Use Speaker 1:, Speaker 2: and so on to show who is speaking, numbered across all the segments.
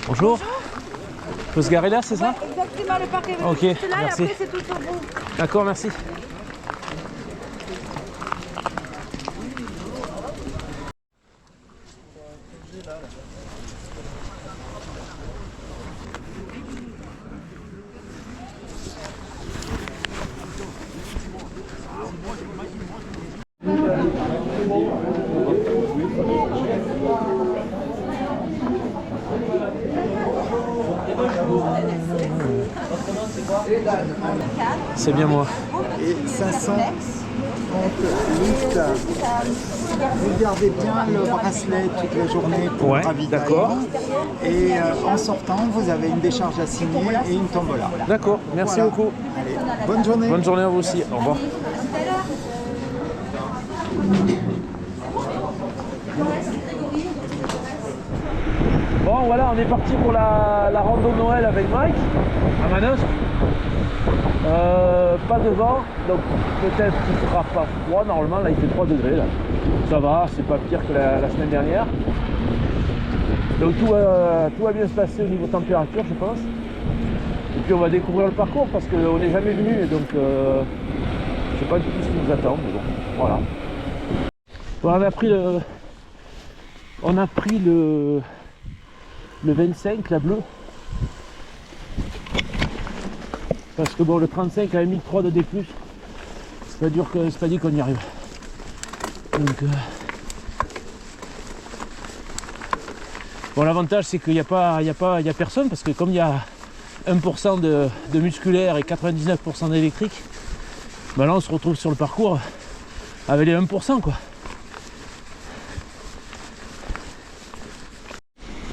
Speaker 1: Bonjour. Faut se garer là, c'est ça?
Speaker 2: Exactement, le parc est
Speaker 1: Ok,
Speaker 2: juste là
Speaker 1: merci.
Speaker 2: et après c'est tout sur vous.
Speaker 1: D'accord, merci. C'est bien moi.
Speaker 3: Et 500 litres. Vous gardez bien le bracelet toute la journée pour
Speaker 1: Ouais,
Speaker 3: le ravitaillement.
Speaker 1: d'accord.
Speaker 3: Et en sortant, vous avez une décharge à signer et une tombola.
Speaker 1: D'accord, merci
Speaker 3: Voilà.
Speaker 1: beaucoup.
Speaker 3: Allez, bonne journée.
Speaker 1: Bonne journée à vous aussi. Au revoir. Bon voilà, on est parti pour la rando de Noël avec Mike à Manosque. Pas de vent, donc peut-être qu'il ne fera pas froid. Normalement là il fait 3 degrés là. Ça va, c'est pas pire que la semaine dernière. Donc tout va bien se passer au niveau température je pense. Et puis on va découvrir le parcours parce qu'on n'est jamais venu, donc je sais pas du tout ce qui nous attend, mais bon, voilà. Bon, on a pris le 25, la bleue. Parce que bon, le 35 a 1003 de D+. C'est pas dit qu'on y arrive. Donc, bon, l'avantage c'est qu'il n'y a personne parce que comme il y a 1% de musculaire et 99% d'électrique, ben là on se retrouve sur le parcours avec les 1% quoi.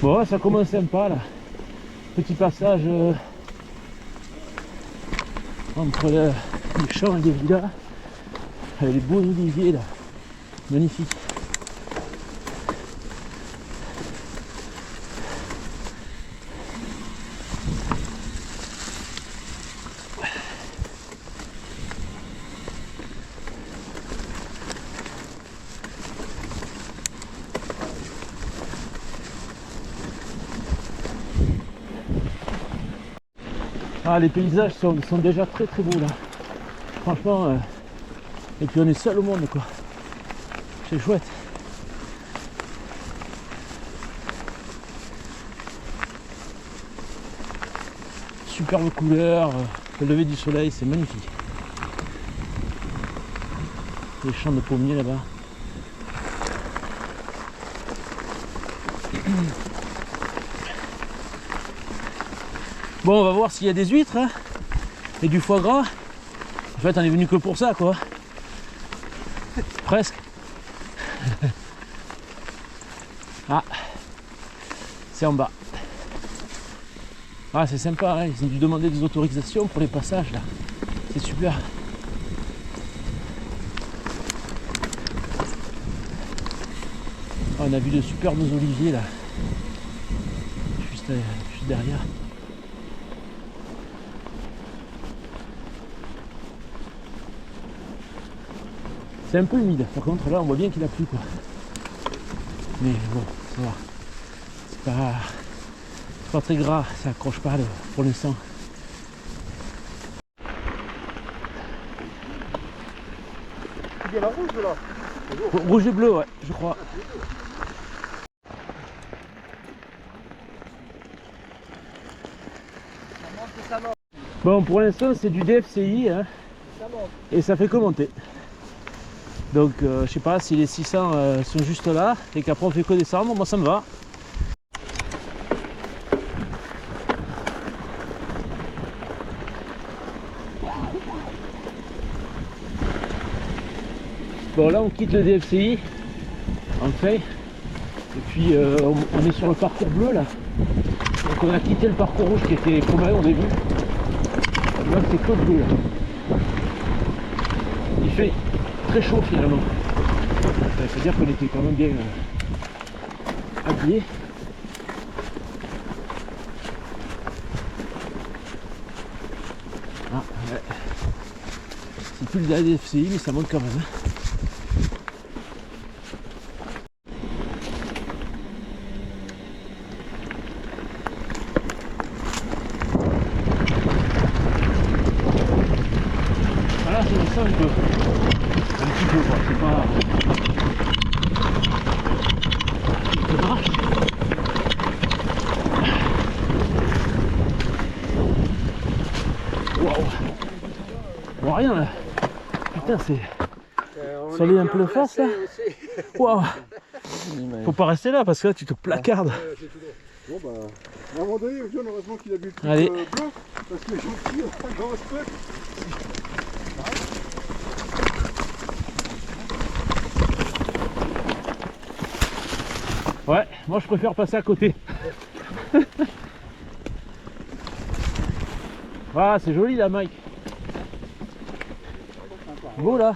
Speaker 1: Bon, ça commence sympa là. Petit passage entre les champs et les villas. Avec les beaux oliviers là. Magnifique. Ah, les paysages sont déjà très beaux là. Franchement, et puis on est seul au monde quoi. C'est chouette. Superbe couleur, le lever du soleil, c'est magnifique. Les champs de pommiers là-bas. Bon, on va voir s'il y a des huîtres hein, et du foie gras. En fait, on est venu que pour ça, quoi. Presque. Ah, c'est en bas. Ah, c'est sympa, hein. Ils ont dû demander des autorisations pour les passages, là. C'est super. Ah, on a vu de superbes oliviers, là. Juste derrière. C'est un peu humide, par contre là on voit bien qu'il a plu quoi. Mais bon, ça va. C'est pas très gras, ça accroche pas pour l'instant.
Speaker 4: Il y a la rouge là.
Speaker 1: Rouge et bleu, ouais, je crois. Bon, pour l'instant c'est du DFCI hein, et ça fait que monter. Donc je sais pas si les 600 sont juste là et qu'après on fait que descendre, moi ça me va. Bon là on quitte le DFCI en fait et puis on est sur le parcours bleu là. Donc on a quitté le parcours rouge qui était commun au début. Là c'est que bleu là. Il fait très chaud finalement. Ça veut dire qu'on était quand même bien habillés. Ah ouais. C'est plus le DFCI mais ça monte quand même. Hein. descend un peu. Un petit peu quoi, c'est pas... Ça marche. Waouh. Bon rien là. Putain c'est... Soleil un peu le face là. Waouh. Faut pas rester là parce que là tu te placardes.
Speaker 4: Bon bah, à un moment donné, John, heureusement qu'il a bu le truc
Speaker 1: Allez.
Speaker 4: bleu, parce que les gens qui ont un grand spot.
Speaker 1: Ouais, moi je préfère passer à côté. Voilà, c'est joli là, Mike. Beau là.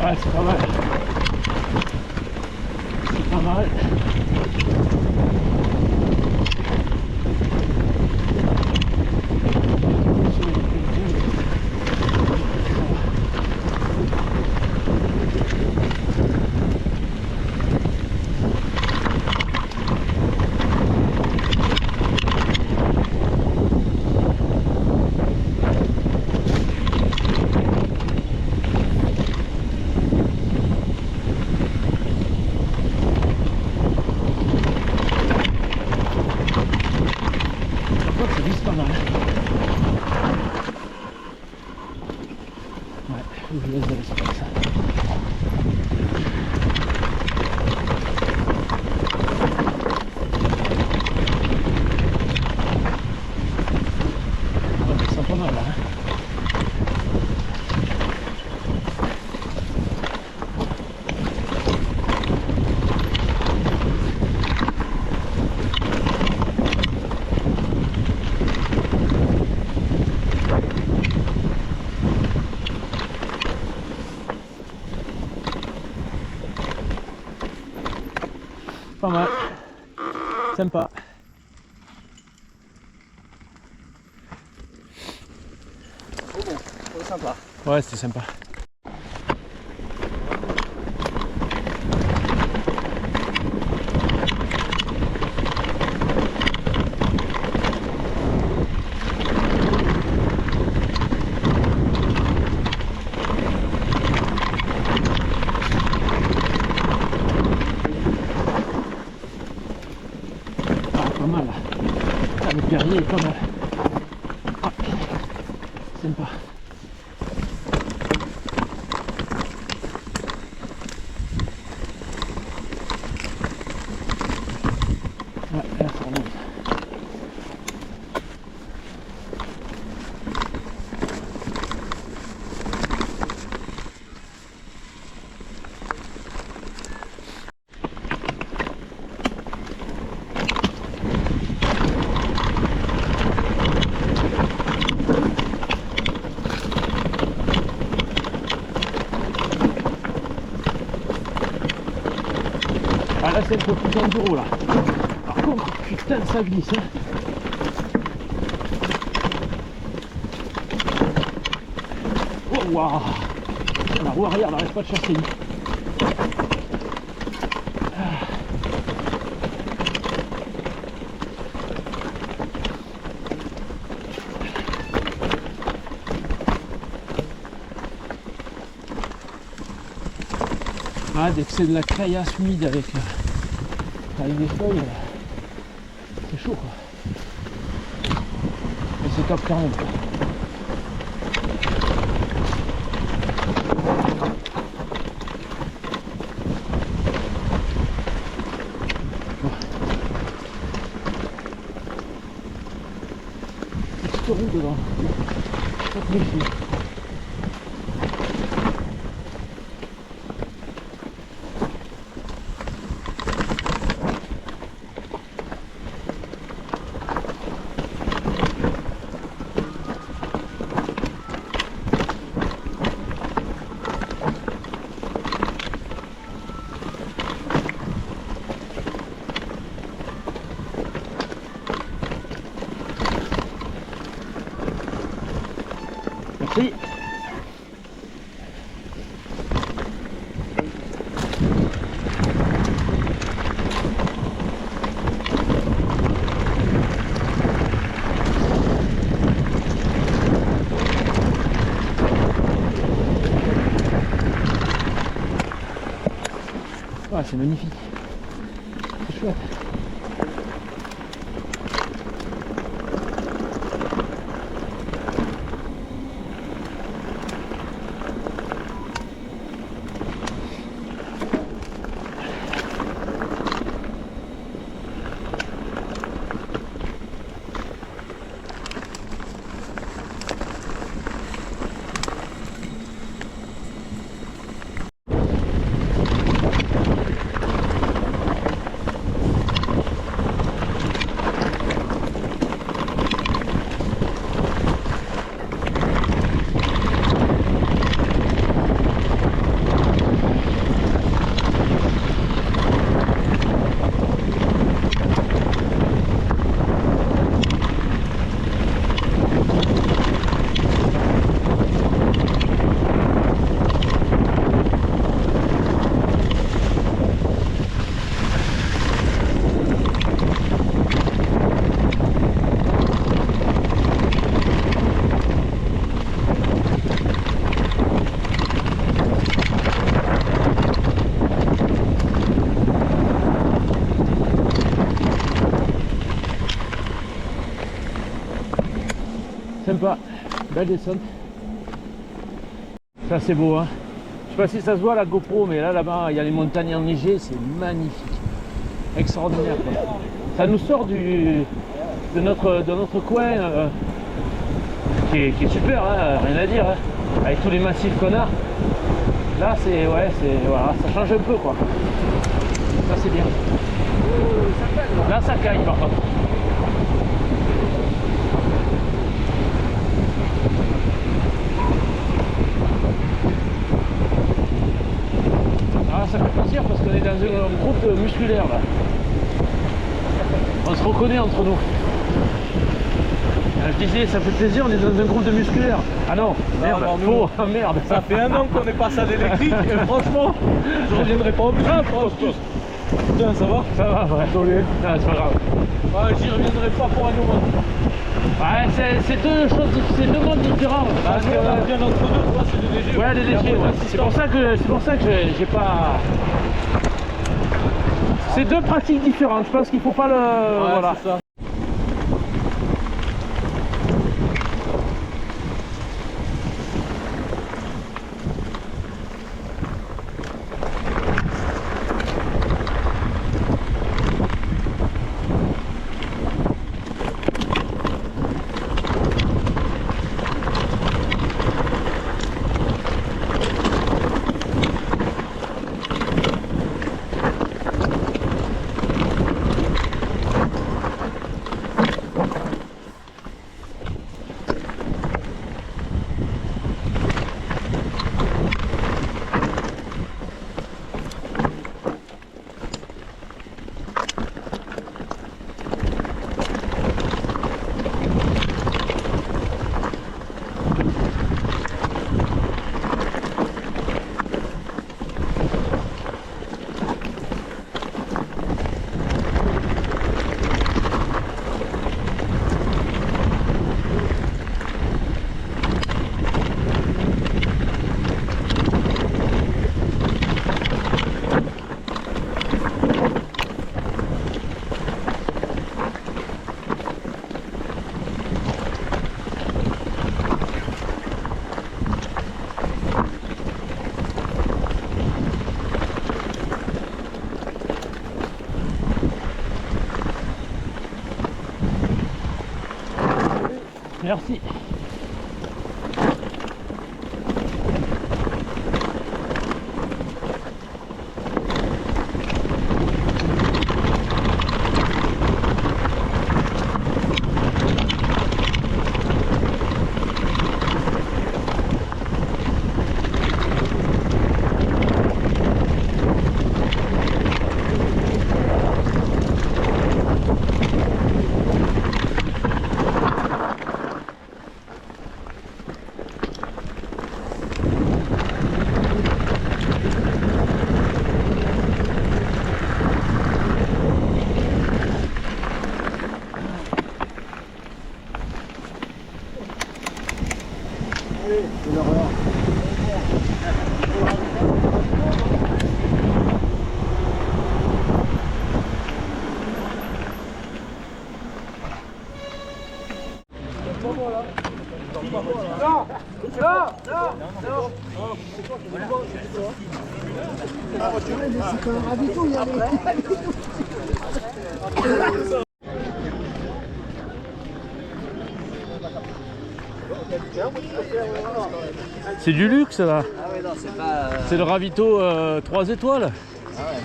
Speaker 1: Ouais, c'est pas mal. C'est pas mal. Ça vise pas mal. Ouais, faut que je laisse de l'espace. Ouais, ça sent pas mal là. Pas mal. Sympa.
Speaker 3: Oh bon, c'est sympa.
Speaker 1: Ouais, c'était sympa. Pas mal là. Ah, le Perrier est pas mal. Ah, sympa. Ouais, là ça remonte. Ah là c'est un peu plus enduro là. Par contre, putain ça glisse hein. Oh waouh. La roue arrière n'arrête pas de chasser. Ah, dès que c'est de la caillasse humide avec des feuilles, c'est chaud quoi. Et c'est top 40 quoi. roue dedans. Faut te méfier. Merci. Ah, c'est magnifique. C'est chouette. Sympa, belle descente. Ça c'est beau, hein. Je sais pas si ça se voit la GoPro, mais là-bas il y a les montagnes enneigées, c'est magnifique, extraordinaire quoi. Ça nous sort de notre coin qui est super, hein, rien à dire, hein, avec tous les massifs qu'on a. Là c'est voilà, ça change un peu quoi. Ça c'est bien. Là ça caille par contre. Ça fait plaisir parce qu'on est dans un groupe musculaire là. On se reconnaît entre nous. Je disais, ça fait plaisir, on est dans un groupe de musculaires. Ah non, merde, faux, merde.
Speaker 4: Ça fait 1 an qu'on est passé à l'électrique et franchement, je reviendrai pas au plus. Putain, ça va?
Speaker 1: Ça va, ouais.
Speaker 4: Désolé.
Speaker 1: Ah, c'est pas grave.
Speaker 4: Ouais, j'y reviendrai pas pour un moment.
Speaker 1: Ouais, c'est deux choses, c'est deux mondes différents.
Speaker 4: Parce qu'on a bien entre deux, toi c'est des légers.
Speaker 1: Ouais, les légers, ouais. C'est pour ça que j'ai pas. C'est deux pratiques différentes. Je pense qu'il faut pas le.
Speaker 4: Ouais,
Speaker 1: voilà.
Speaker 4: c'est ça.
Speaker 1: Merci. C'est du luxe là.
Speaker 5: Ah ouais, non, c'est pas.
Speaker 1: C'est le ravito 3 étoiles.
Speaker 5: Ah ouais.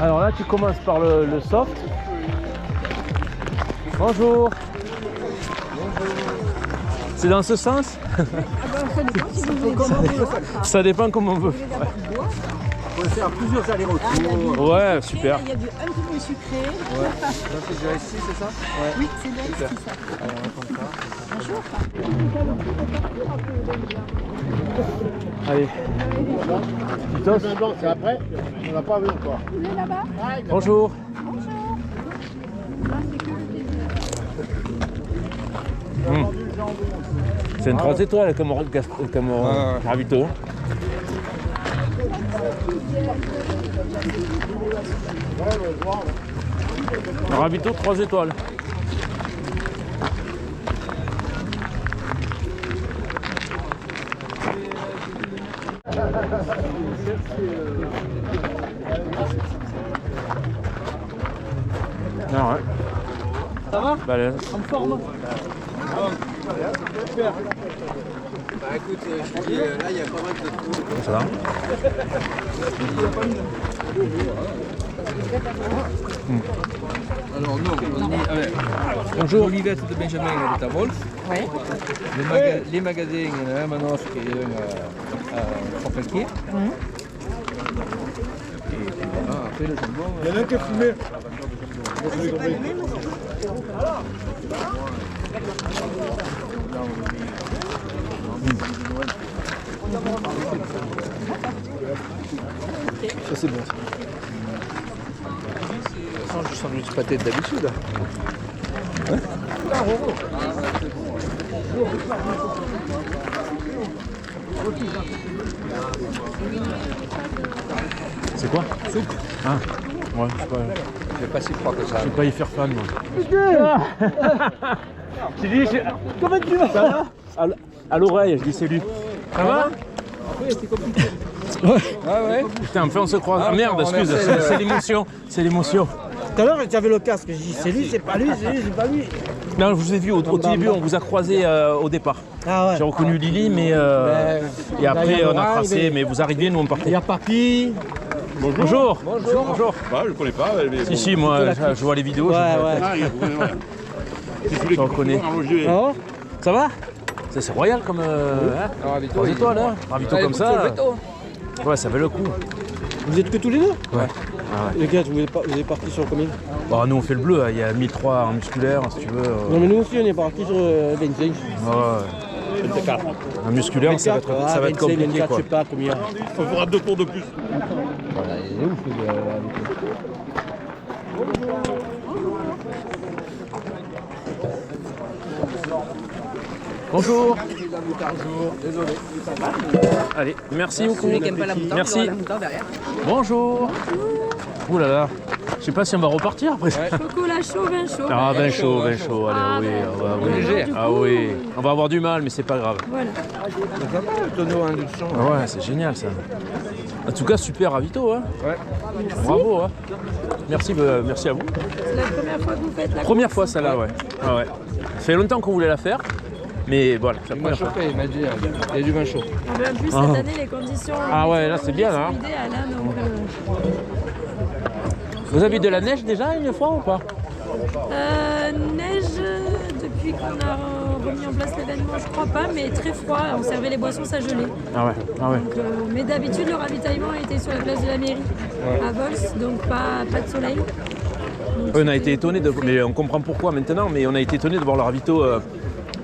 Speaker 1: Alors là tu commences par le soft. Bonjour. C'est dans ce sens? Ça dépend comment on veut.
Speaker 3: On peut faire plusieurs allers-retours.
Speaker 1: Ouais, super.
Speaker 2: Il y a un petit peu sucré.
Speaker 3: Ça, c'est du ice c'est ça?
Speaker 2: Oui, c'est bien ici, ça.
Speaker 3: Alors, on va prendre ça.
Speaker 2: Bonjour.
Speaker 1: Allez. Titos.
Speaker 6: C'est après, on n'a pas vu encore.
Speaker 2: Vous voulez là-bas?
Speaker 1: Bonjour.
Speaker 2: Bonjour.
Speaker 1: C'est une 3 étoiles comme ravito. Un ravito 3 étoiles. Non, ouais.
Speaker 4: Ça va?
Speaker 1: Balèze.
Speaker 4: En forme? Super.
Speaker 5: Bah écoute, je te dis, là il y a pas mal de trous.
Speaker 1: Ça va.
Speaker 7: Alors nous, on est avec
Speaker 1: Bonjour.
Speaker 7: Olivette de Benjamin de Tavols.
Speaker 2: Oui.
Speaker 7: Les magasins, il y en a un à Manosque et un à Forfelquier. Et voilà, après le jambon.
Speaker 6: Il y en a un qui a fumé.
Speaker 7: Ça c'est bon. Ça change du sandwich pâté d'habitude.
Speaker 1: C'est quoi? Soupe. Ah. Ouais, je sais pas.
Speaker 7: Je vais pas si froid que ça.
Speaker 1: Je vais pas y faire fan moi. J'ai dit, comment tu vas? Ça va? À l'oreille, je dis salut. Ça va?
Speaker 7: Après c'est compliqué.
Speaker 1: Ouais.
Speaker 7: Ah ouais.
Speaker 1: Putain, enfin on se croise. Ah, merde,
Speaker 7: on
Speaker 1: excuse,
Speaker 7: remercie,
Speaker 1: c'est l'émotion. C'est l'émotion.
Speaker 6: Tout à l'heure, j'avais le casque. J'ai dit, c'est lui, c'est pas lui, c'est lui, c'est pas lui.
Speaker 1: Non, je vous ai vu au tout début, on vous a croisé au départ.
Speaker 6: Ah ouais.
Speaker 1: J'ai reconnu Lily, mais et après on a tracé, mais vous arrivez, nous on
Speaker 6: Il
Speaker 1: partait.
Speaker 6: y a Papy.
Speaker 1: Bonjour. Bonjour.
Speaker 8: Bah, je connais pas. Mais
Speaker 1: Si, si, moi je vois les vidéos,
Speaker 6: Ouais,
Speaker 1: je,
Speaker 6: ouais.
Speaker 8: Ah,
Speaker 1: je reconnais.
Speaker 6: Oh.
Speaker 1: Ça va? C'est royal comme hein?
Speaker 7: Ravito,
Speaker 1: 3 étoiles, hein? Ravito comme ça. Ouais, ça fait le coup.
Speaker 6: Vous êtes que tous les deux?
Speaker 1: Ouais.
Speaker 6: Les gars, vous êtes partis sur combien?
Speaker 1: Bon, nous on fait le bleu, hein. Il y a 1003 en musculaire, si tu veux.
Speaker 6: Non, mais nous aussi, on est partis sur 25.
Speaker 1: Ouais. En musculaire, ça va être
Speaker 6: 25,
Speaker 1: compliqué
Speaker 6: 24,
Speaker 1: quoi.
Speaker 6: je sais pas combien.
Speaker 8: on fera 2 cours de plus.
Speaker 7: Voilà, il est ouf le Ravito.
Speaker 1: Bonjour. Désolé. Allez, merci beaucoup. Merci. Bonjour. Ouh là là. Je sais pas si on va repartir après.
Speaker 2: Chocolat chaud, vin chaud.
Speaker 1: Ah, vin chaud, allez,
Speaker 2: Ah,
Speaker 1: oui,
Speaker 2: ben,
Speaker 1: oui.
Speaker 7: léger.
Speaker 2: du
Speaker 1: Ah
Speaker 2: coup,
Speaker 1: oui, on va avoir du mal, mais c'est pas grave.
Speaker 2: Voilà.
Speaker 7: Le tonneau à induction.
Speaker 1: Ah ouais, c'est génial ça. En tout cas, super ravito, hein.
Speaker 7: Ouais.
Speaker 1: Bravo, hein. Merci, merci à vous.
Speaker 2: C'est la première fois que vous faites la
Speaker 1: Première
Speaker 2: course.
Speaker 1: fois celle-là, ouais. Ah ouais. Ça fait longtemps qu'on voulait la faire, mais voilà, c'est la
Speaker 7: Il m'a
Speaker 1: première fois.
Speaker 7: chauffé, il m'a dit. Il y a du vin chaud.
Speaker 2: Ah, mais en plus,
Speaker 1: Ah.
Speaker 2: cette année, les conditions.
Speaker 1: Ah ouais, là, c'est bien, là.
Speaker 2: sont idéales, hein, donc,
Speaker 1: Vous avez eu de la neige déjà une fois ou pas?
Speaker 2: neige, depuis qu'on a remis en place l'événement, je crois pas, mais très froid. On servait les boissons, ça gelait.
Speaker 1: Ah ouais, ah ouais.
Speaker 2: Donc, mais d'habitude, le ravitaillement était sur la place de la mairie, à Vols, donc pas de soleil. Donc,
Speaker 1: On a été
Speaker 2: c'était
Speaker 1: étonnés, mais on comprend pourquoi maintenant, mais on a été étonnés de voir le ravito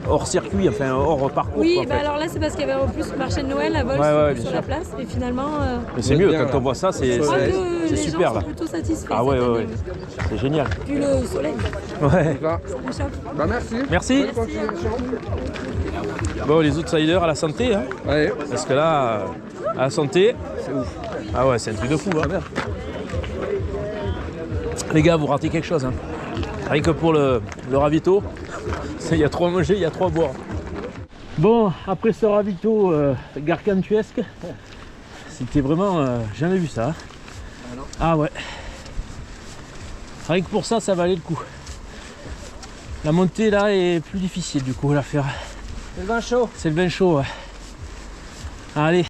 Speaker 1: hors circuit, enfin hors parcours.
Speaker 2: Oui,
Speaker 1: quoi, en
Speaker 2: bah
Speaker 1: fait.
Speaker 2: alors là, c'est parce qu'il y avait en plus le marché de Noël à Vols
Speaker 1: Ouais, bien
Speaker 2: sur
Speaker 1: sûr.
Speaker 2: la place, et finalement,
Speaker 1: Mais c'est mieux,
Speaker 7: bien,
Speaker 1: quand
Speaker 7: là.
Speaker 1: on voit ça, c'est
Speaker 2: je crois que
Speaker 1: c'est
Speaker 2: les
Speaker 1: super
Speaker 2: gens
Speaker 1: là.
Speaker 2: sont plutôt satisfaits.
Speaker 1: Ah ouais,
Speaker 2: cette
Speaker 1: ouais,
Speaker 2: année,
Speaker 1: ouais. C'est génial.
Speaker 2: Puis le soleil,
Speaker 1: Ouais.
Speaker 7: Là.
Speaker 2: ça réchauffe.
Speaker 7: Bah merci.
Speaker 1: Merci.
Speaker 2: Merci à vous.
Speaker 1: Bon, les outsiders à la santé, hein.
Speaker 7: Allez.
Speaker 1: Parce que là, à la santé, c'est ouf. Ah ouais, c'est un truc de fou. Hein. Les gars, vous ratez quelque chose. Hein. Rien que pour le ravito, il y a trop à manger, il y a trop à boire. Bon, après ce ravito gargantuesque, c'était vraiment... jamais vu ça. Ah ouais. Rien que pour ça, ça valait le coup. La montée là est plus difficile du coup à la faire.
Speaker 6: C'est le vin chaud.
Speaker 1: C'est le vin chaud, ouais. Allez.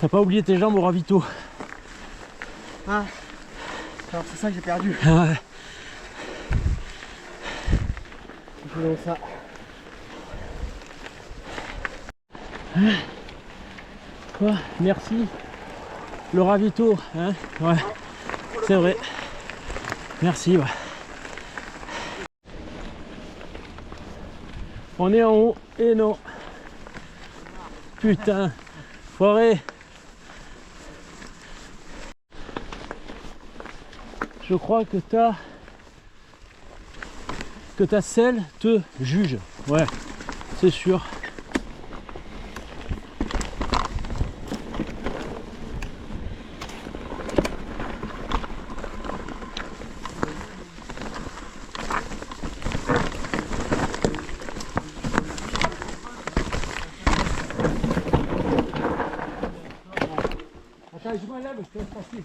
Speaker 1: T'as pas oublié tes jambes au ravito.
Speaker 6: Ah. Alors c'est ça que j'ai perdu.
Speaker 1: Ah ouais.
Speaker 6: Faisons ça.
Speaker 1: Quoi? Merci. Le ravito, hein? Ouais. C'est vrai. Merci, ouais. On est en haut et non. Putain. Foiré. Je crois que ta selle te juge. Ouais, c'est sûr.
Speaker 6: Attends, je m'enlève, je te laisse passer.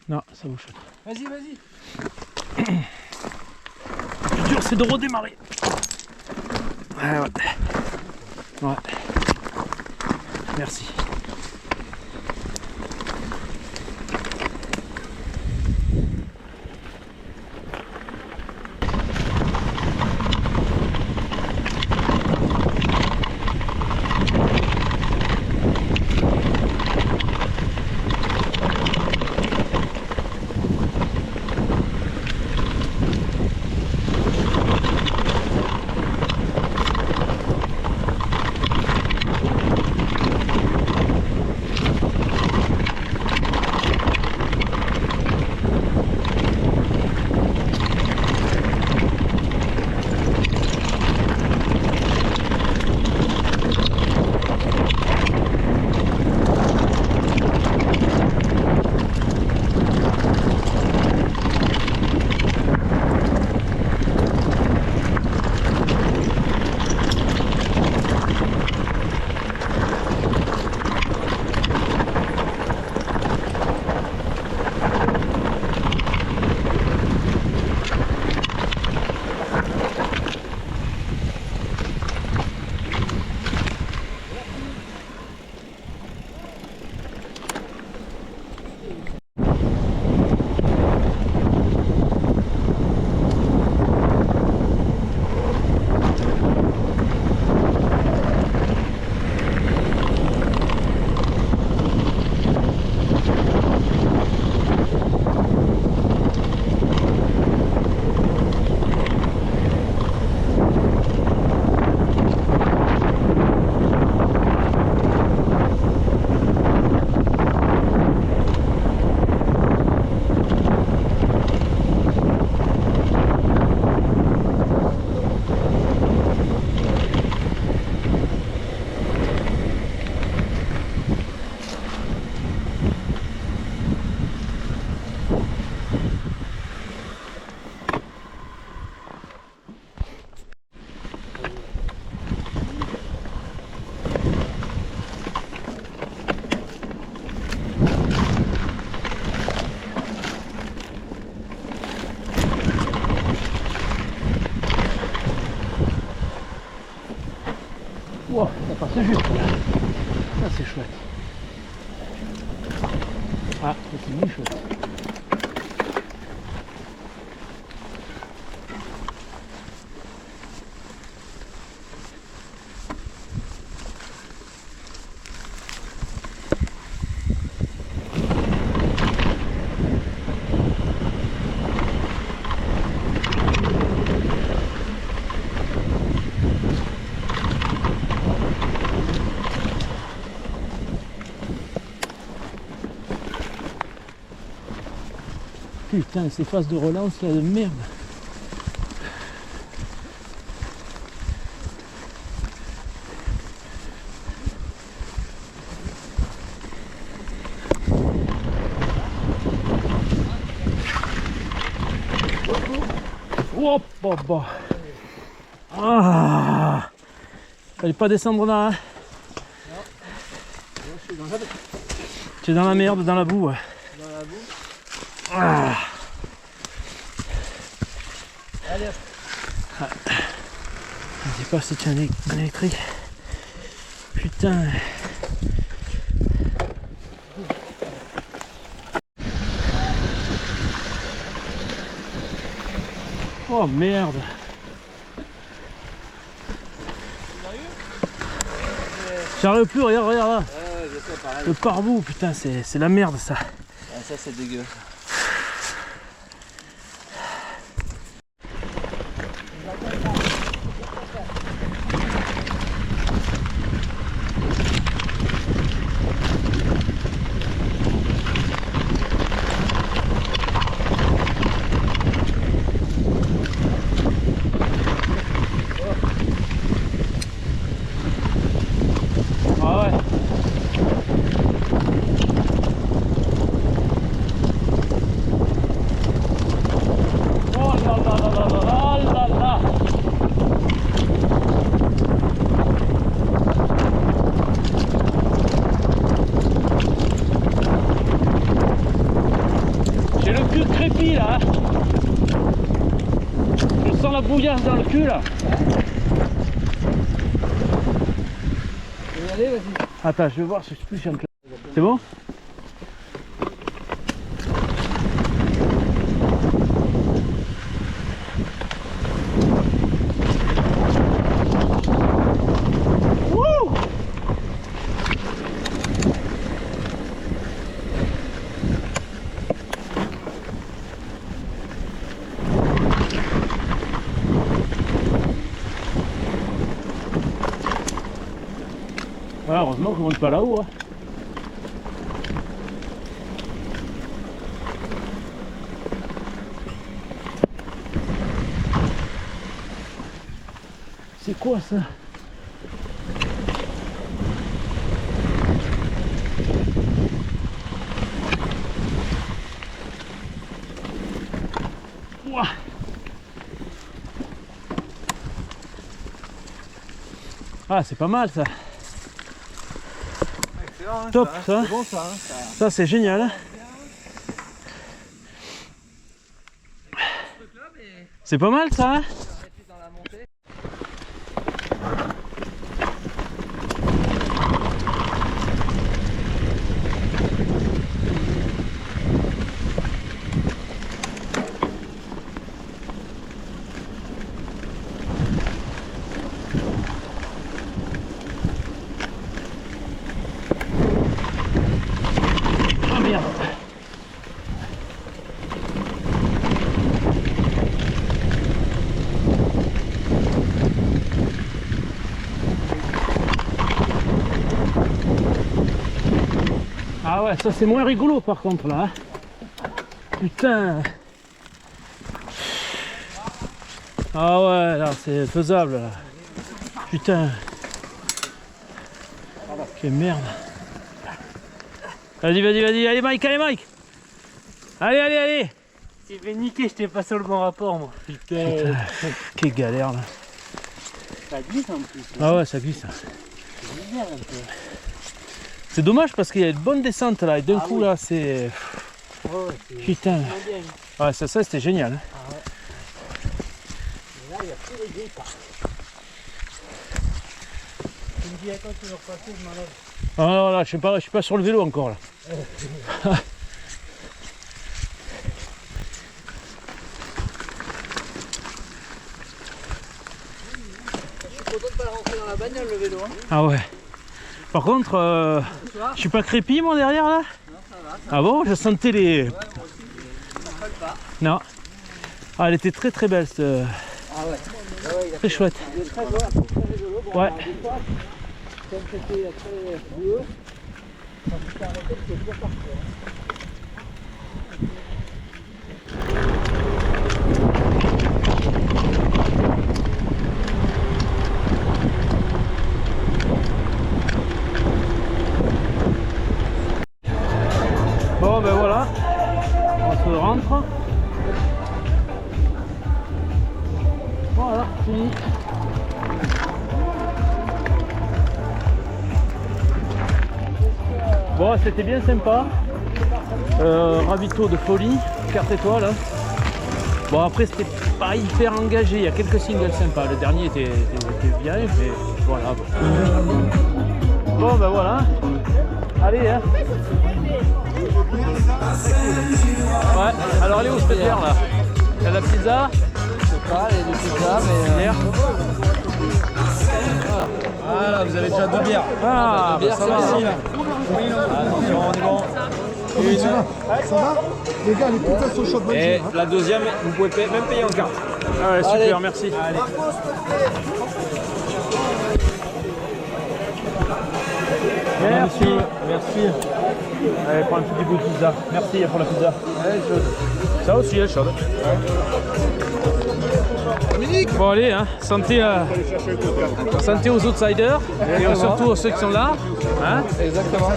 Speaker 1: Non, ça bouge.
Speaker 6: Vas-y, vas-y.
Speaker 1: Le plus dur, c'est de redémarrer. Ouais, ouais. Ouais. Merci. Wow, ça passe juste là. Ça c'est chouette. Ah, c'est une chouette. Putain, ces phases de relance là de merde. Hop, hop, hop. Ah, fallait pas descendre là. Hein. Tu es dans la merde, dans la boue. Ouais.
Speaker 6: Dans la boue.
Speaker 1: Ah.
Speaker 6: Allez.
Speaker 1: Ah. Je sais pas si tu as un électrique. Putain. Oh merde. J'arrive plus, regarde, regarde là.
Speaker 7: Ouais, je sais, pareil.
Speaker 1: Le pare-boue, putain, c'est la merde ça.
Speaker 7: Ah, ça c'est dégueu.
Speaker 1: Ah ouais. Oh là là là là là là là. J'ai le cul crépi là. Je sens la bouillasse dans le cul là.
Speaker 6: Allez, vas-y.
Speaker 1: Attends, je vais voir si je suis plus un. C'est bon? Wouh! Ouais, heureusement qu'on monte pas là-haut. Hein. C'est quoi ça? Ouah. Ah, c'est pas mal ça.
Speaker 6: Excellent, hein,
Speaker 1: Top
Speaker 6: ça.
Speaker 1: ça.
Speaker 6: C'est bon ça. Hein,
Speaker 1: Ça c'est génial. Hein. C'est pas mal ça. Hein.
Speaker 7: Dans la montée.
Speaker 1: Oh merde. Ah ouais, ça c'est moins rigolo par contre là. Hein. Putain. Ah ouais, là c'est faisable là. Putain. Quelle merde. Vas-y, vas-y, vas-y, allez Mike, allez Mike. Allez, allez, allez.
Speaker 6: Tu m'es niqué, je t'ai pas sur le bon rapport moi.
Speaker 1: Putain, quelle galère là.
Speaker 6: Ça glisse en plus.
Speaker 1: Ah ouais, ça glisse. C'est dommage parce qu'il y a une bonne descente là et d'un coup là c'est...
Speaker 6: Oh,
Speaker 1: Putain. Ouais, ça c'était génial. Hein.
Speaker 6: Ah ouais. Et là, il y a plus les grilles, quoi. dis à toi tu veux repasser, je m'enlève.
Speaker 1: Ah non, là, je suis pas sur le vélo encore là.
Speaker 7: Je suis content de pas rentrer dans la bagnole le vélo. Hein.
Speaker 1: Ah ouais. Par contre, je suis pas crépi moi derrière là.
Speaker 7: Non, ça va.
Speaker 1: Ah bon, je sentais les...
Speaker 7: Ouais, moi aussi. Ça colle pas.
Speaker 1: Non. Ah, elle était très très belle cette...
Speaker 7: Ah ouais. Ah ouais,
Speaker 1: Très chouette.
Speaker 7: il est très beau, très rigolo. Bon,
Speaker 1: Ouais.
Speaker 7: des fois, comme c'était très boueux, quand tu t'es arrêté, tu peux toujours partir.
Speaker 1: Bon ben voilà, on se rentre. Voilà, fini. Bon, c'était bien sympa. Ravito de folie, carte étoile. Hein. Bon après c'était pas hyper engagé, il y a quelques singles sympas. Le dernier était bien, mais voilà. Bon ben voilà. Allez hein. Ouais, alors elle est où cette bière là? Il y a de la pizza?
Speaker 7: Je sais pas, il y a du pizza, mais.
Speaker 1: Bière.
Speaker 4: Voilà, vous avez déjà 2 bières.
Speaker 1: Ah,
Speaker 7: bière,
Speaker 1: bah, ça
Speaker 7: c'est
Speaker 1: va.
Speaker 7: facile.
Speaker 4: Attention, on est bon.
Speaker 3: Ça va? Les gars, les pizzas sont chaudes.
Speaker 4: Et la deuxième, vous pouvez même payer en carte.
Speaker 1: Ah ouais, super,
Speaker 7: Allez.
Speaker 1: merci. Merci.
Speaker 4: Merci.
Speaker 1: Allez, prends un petit bout de pizza. Merci pour la pizza. Elle est chaude. Ça aussi, elle est chaude. Bon allez, hein, santé, santé aux outsiders et surtout à ceux qui sont là. Hein.
Speaker 7: Exactement.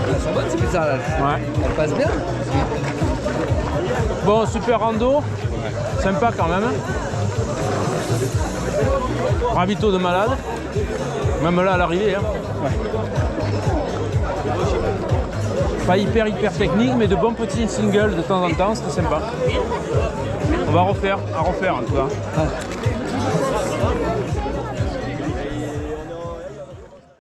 Speaker 7: Elles sont bonnes ces pizzas là.
Speaker 1: Ouais.
Speaker 7: Elles passent bien.
Speaker 1: Bon, super rando. Sympa quand même. Ravito de malade. Même là à l'arrivée. Hein. Pas hyper technique, mais de bons petits singles de temps en temps, c'était sympa. On va refaire, à refaire en tout cas.